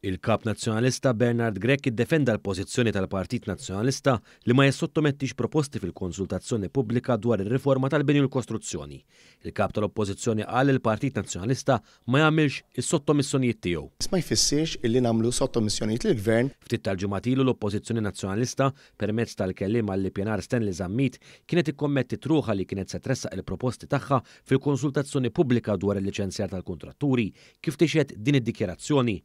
Il-kap nazzjonalista Bernard Grech iddefenda l-pożizzjoni tal-Partit Nazzjonalista li ma jissottomettix proposti fil-konsultazzjoni pubblika dwar ir-riforma tal-bini u l-kostruzzjoni. Il-kap tal-Oppożizzjoni qal il-Partit Nazzjonalista ma jagħmilx is-sottomissjonijiet tiegħu. Ma jfissirx illi nagħmlu sottomissjonijiet lill-Gvern. Ftit tal-ġimgħat l-Oppożizzjoni Nazzjonalista permezz tal-kelliem għall-ippjanar Stanley Zammit kienet ikkommetti truħa li kienet se tressaq il-proposti tagħha fil-konsultazzjoni pubblika dwar il-liċenzjar tal-kontratturi kif tixed din id-dikjerazzjoni.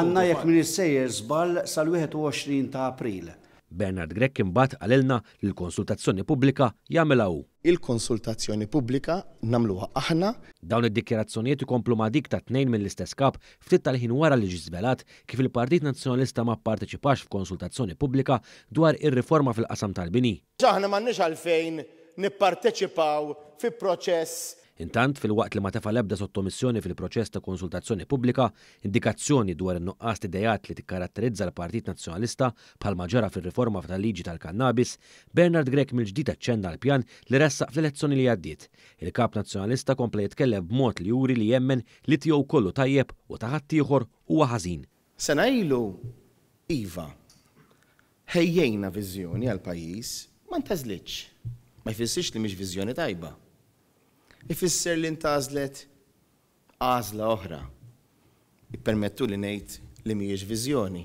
Għanna jekk min issejjer żball sal-21 ta' April. Bernard Grech imbagħad qalilna li l-konsultazzjoni pubblika jagħmilha hu. Il-konsultazzjoni pubblika nagħmluha aħna. Dawn id-dikjerazzjonijiet ikomplu ma' dik ta' tnejn mill-istess kap ftit tal-ħin wara li ġie żvelat kif il-Partit Nazzjonalista ma pparteċipax f'konsultazzjoni pubblika dwar ir-riforma fil-qasam tal-bini. Aħna m'għandniex għalfejn nipparteċipaw fi proċess. Intant fil-waqt li ma tefa l-ebda sottomissjoni fil-proċess ta' konsultazzjoni pubblika, indikazzjoni dwar in-nuqqas idejat li tikkaratterizza l-Partit Nazzjonalista bħalma ġara fir-riforma tal-liġi tal-kannabis, Bernard Grech mill-ġdid aċċenna l-pjan li ressaq fl-elezzjoni li għaddiet. Il-kap nazzjonalista kompla jitkellem b'mod li juri li jemmen li tiegħu kollu tajjeb u ta' ħadd ieħor huwa ħażin. Sena ilu iva ħejjejna viżjoni għall-pajjiż ma ntażlitx. Ma jfissirx li mhix viżjoni tajba. Ifisser li ntażlet għażla oħra. Ippermettu li ngħid li mhijiex viżjoni.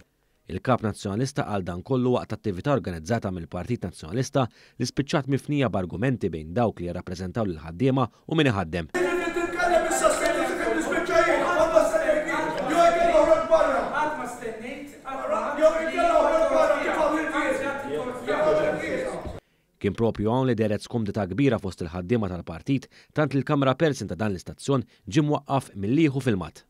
Il-kap nazzjonalista qal dan kollu waqt attività organizzata mill-Partit Nazzjonalista li spiċċat mifnija b'argumenti bejn dawk li jirrappreżentaw lil ħaddiema u min iħaddem. Kien propju hawn li deret skumdita kbira fost il-ħaddiema tal-partit tant li l-Kamra Persin ta' dan l-istazzjon ġie mwaqqaf mill-ieħu filmat.